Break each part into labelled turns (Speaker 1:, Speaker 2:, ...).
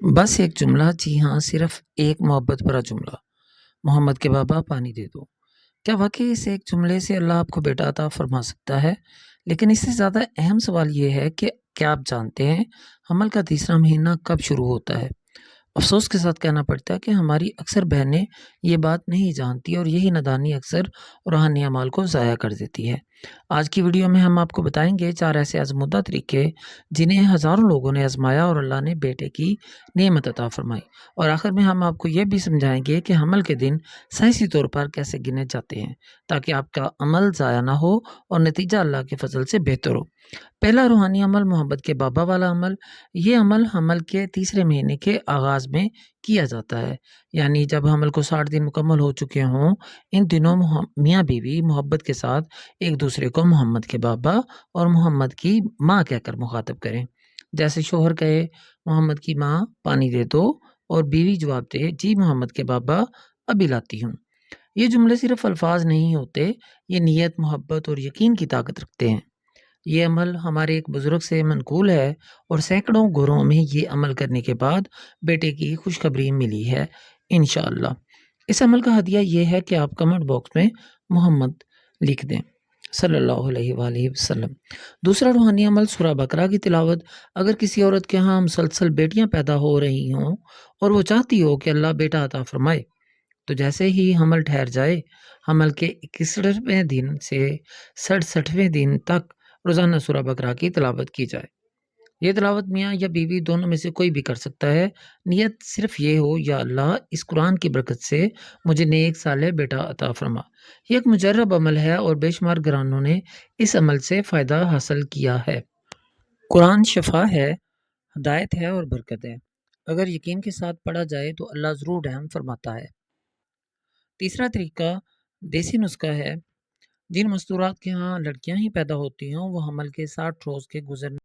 Speaker 1: بس ایک جملہ، جی ہاں، صرف ایک محبت بھرا جملہ، محمد کے بابا پانی دے دو۔ کیا واقعی اس ایک جملے سے اللہ آپ کو بیٹا عطا فرما سکتا ہے؟ لیکن اس سے زیادہ اہم سوال یہ ہے کہ کیا آپ جانتے ہیں حمل کا تیسرا مہینہ کب شروع ہوتا ہے؟ افسوس کے ساتھ کہنا پڑتا ہے کہ ہماری اکثر بہنیں یہ بات نہیں جانتی، اور یہی نادانی اکثر روحانی اعمال کو ضائع کر دیتی ہے۔ آج کی ویڈیو میں ہم آپ کو بتائیں گے 4 ایسے آزمودہ طریقے جنہیں ہزاروں لوگوں نے آزمایا اور اللہ نے بیٹے کی نعمت عطا فرمائی، اور آخر میں ہم آپ کو یہ بھی سمجھائیں گے کہ حمل کے دن سائنسی طور پر کیسے گنے جاتے ہیں تاکہ آپ کا عمل ضائع نہ ہو اور نتیجہ اللہ کے فضل سے بہتر ہو۔ پہلا روحانی عمل، محمد کے بابا والا عمل۔ یہ عمل حمل کے تیسرے مہینے کے آغاز میں کیا جاتا ہے، یعنی جب حمل کو 60 دن مکمل ہو چکے ہوں۔ ان دنوں میاں بیوی محبت کے ساتھ ایک دوسرے کو محمد کے بابا اور محمد کی ماں کہہ کر مخاطب کریں۔ جیسے شوہر کہے محمد کی ماں پانی دے دو، اور بیوی جواب دے جی محمد کے بابا ابھی لاتی ہوں۔ یہ جملے صرف الفاظ نہیں ہوتے، یہ نیت، محبت اور یقین کی طاقت رکھتے ہیں۔ یہ عمل ہمارے ایک بزرگ سے منقول ہے، اور سینکڑوں گھروں میں یہ عمل کرنے کے بعد بیٹے کی خوشخبری ملی ہے انشاءاللہ۔ اس عمل کا ہدیہ یہ ہے کہ آپ کمنٹ باکس میں محمد لکھ دیں صلی اللہ علیہ وآلہ وسلم۔ دوسرا روحانی عمل، سورہ بقرہ کی تلاوت۔ اگر کسی عورت کے ہاں مسلسل بیٹیاں پیدا ہو رہی ہوں اور وہ چاہتی ہو کہ اللہ بیٹا عطا فرمائے، تو جیسے ہی حمل ٹھہر جائے، حمل کے 61ویں دن سے 67ویں دن تک روزانہ سورہ بقرہ کی تلاوت کی جائے۔ یہ تلاوت میاں یا بیوی دونوں میں سے کوئی بھی کر سکتا ہے۔ نیت صرف یہ ہو، یا اللہ اس قرآن کی برکت سے مجھے نیک صالح بیٹا عطا فرما۔ یہ ایک مجرب عمل ہے، اور بے شمار گھرانوں نے اس عمل سے فائدہ حاصل کیا ہے۔ قرآن شفا ہے، ہدایت ہے اور برکت ہے۔ اگر یقین کے ساتھ پڑھا جائے تو اللہ ضرور رحم فرماتا ہے۔ تیسرا طریقہ دیسی نسخہ ہے۔ جن مستورات کے ہاں لڑکیاں ہی پیدا ہوتی ہوں، وہ حمل کے 60 روز کے گزرنے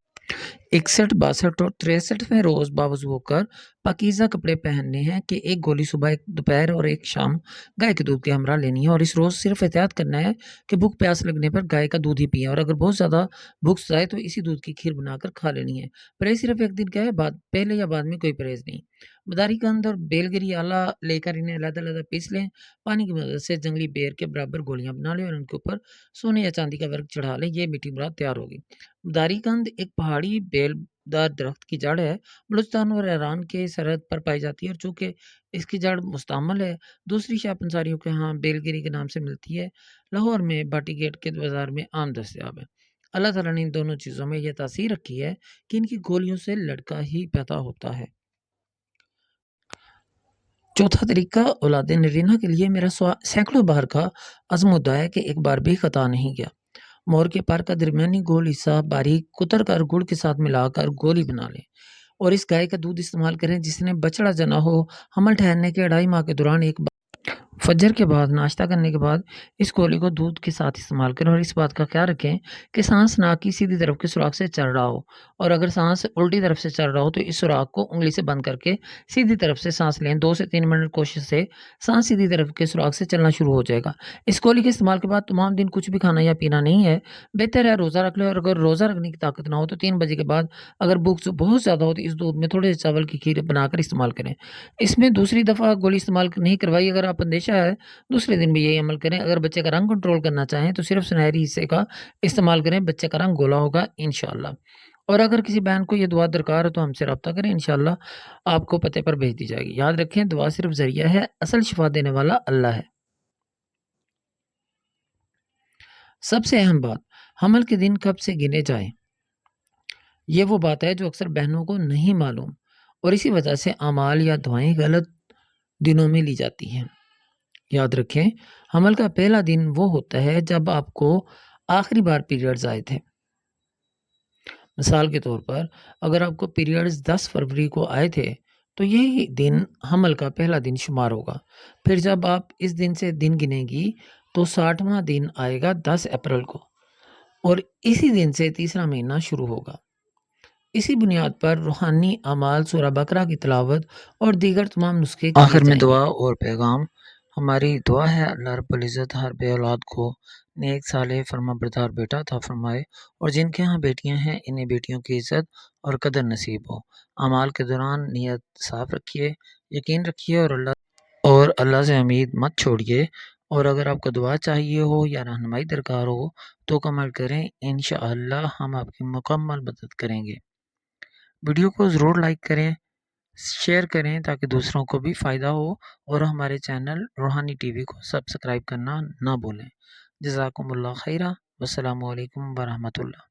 Speaker 1: 61، 62 اور 63ویں روز باوضو ہو کر پاکیزہ کپڑے پہننے ہیں کہ ایک گولی صبح، ایک دوپہر اور ایک شام گائے کے دودھ کے ہمراہ لینی ہے، اور اس روز صرف احتیاط کرنا ہے کہ بھوک پیاس لگنے پر گائے کا دودھ ہی پئیں، اور اگر بہت زیادہ بھوک جائے تو اسی دودھ کی کھیر بنا کر کھا لینی ہے۔ پرہیز صرف ایک دن کا ہے، پہلے یا بعد میں کوئی پرہیز نہیں۔ مداری قند اور بیل گری آلہ لے کر انہیں علیحدہ علیحدہ پیس لیں۔ پانی کی مدد سے جنگلی بیر کے برابر گولیاں بنا لیں اور ان کے اوپر سونے یا چاندی کا ورق چڑھا لیں۔ یہ میٹھی مراد تیار ہوگی۔ مداری قند ایک پہاڑی بیل دار درخت کی جڑ ہے، بلوچستان اور ایران کے سرحد پر پائی جاتی ہے، اور چونکہ اس کی جڑ مستعمل ہے، دوسری شاہ پنساریوں کے ہاں بیل گری کے نام سے ملتی ہے۔ لاہور میں بھاٹی گیٹ کے بازار میں عام دستیاب ہے۔ اللہ تعالیٰ نے ان دونوں چیزوں میں یہ تاثیر رکھی ہے کہ ان کی گولیوں سے لڑکا ہی پیدا ہوتا ہے۔ چوتھا طریقہ، اولاد نرینہ کے لیے میرا سینکڑوں بار کا عزم ہے کہ ایک بار بھی خطا نہیں گیا۔ مور کے پر کا درمیانی گول حصہ باریک کتر کر گڑ کے ساتھ ملا کر گولی بنا لیں، اور اس گائے کا دودھ استعمال کریں جس نے بچڑا جنا ہو۔ حمل ٹھہرنے کے 2.5 ماہ کے دوران ایک بار فجر کے بعد ناشتہ کرنے کے بعد اس گولی کو دودھ کے ساتھ استعمال کریں، اور اس بات کا خیال رکھیں کہ سانس ناک کی سیدھی طرف کے سوراخ سے چل رہا ہو، اور اگر سانس الٹی طرف سے چل رہا ہو تو اس سوراخ کو انگلی سے بند کر کے سیدھی طرف سے سانس لیں۔ 2 سے 3 منٹ کوشش سے سانس سیدھی طرف کے سوراخ سے چلنا شروع ہو جائے گا۔ اس گولی کے استعمال کے بعد تمام دن کچھ بھی کھانا یا پینا نہیں ہے۔ بہتر ہے روزہ رکھ لیں، اور اگر روزہ رکھنے کی طاقت نہ ہو تو 3 بجے کے بعد اگر بھوک بہت زیادہ ہو تو اس دودھ میں تھوڑے سے چاول کی کھیر بنا کر استعمال کریں۔ اس میں دوسری دفعہ گولی استعمال نہیں کروائی۔ اگر آپ اندیشہ ہے دوسرے دن بھی یہی عمل کریں۔ اگر بچے کا رنگ کنٹرول کرنا چاہیں تو صرف سنہری حصے کا استعمال کریں، بچے کا رنگ گولا ہوگا انشاءاللہ۔ اور اگر کسی بہن کو یہ دعا درکار ہے تو ہم سے رابطہ کریں، انشاءاللہ آپ کو پتے پر بھیج دی جائے گی۔ یاد رکھیں دعا صرف ذریعہ ہے، اصل شفا دینے والا اللہ ہے۔ سب سے اہم بات، حمل کے دن کب سے گنے جائیں، یہ وہ بات ہے جو اکثر بہنوں کو نہیں معلوم، اور اسی وجہ سے اعمال یا دعائیں غلط دنوں میں لی جاتی ہیں۔ یاد رکھیں حمل کا پہلا دن وہ ہوتا ہے جب آپ کو آخری بار پیریڈز آئے تھے۔ مثال کے طور پر اگر آپ کو پیریڈز 10 فروری کو آئے تھے تو یہی دن حمل کا پہلا دن شمار ہوگا۔ پھر جب آپ اس دن سے دن گنیں گی تو 60واں دن آئے گا 10 اپریل کو، اور اسی دن سے تیسرا مہینہ شروع ہوگا۔ اسی بنیاد پر روحانی اعمال، سورہ بقرہ کی تلاوت اور دیگر تمام نسخے آخر میں دعا اور پیغام۔ ہماری دعا ہے اللہ رب العزت ہر بے اولاد کو نیک صالح فرما بردار بیٹا عطا فرمائے، اور جن کے ہاں بیٹیاں ہیں انہیں بیٹیوں کی عزت اور قدر نصیب ہو۔ اعمال کے دوران نیت صاف رکھیے، یقین رکھیے اور اللہ سے امید مت چھوڑیے۔ اور اگر آپ کو دعا چاہیے ہو یا رہنمائی درکار ہو تو کمنٹ کریں، انشاءاللہ ہم آپ کی مکمل مدد کریں گے۔ ویڈیو کو ضرور لائک کریں، شیئر کریں تاکہ دوسروں کو بھی فائدہ ہو، اور ہمارے چینل روحانی ٹی وی کو سبسکرائب کرنا نہ بھولیں۔ جزاکم اللہ خیرہ، والسلام علیکم ورحمۃ اللہ۔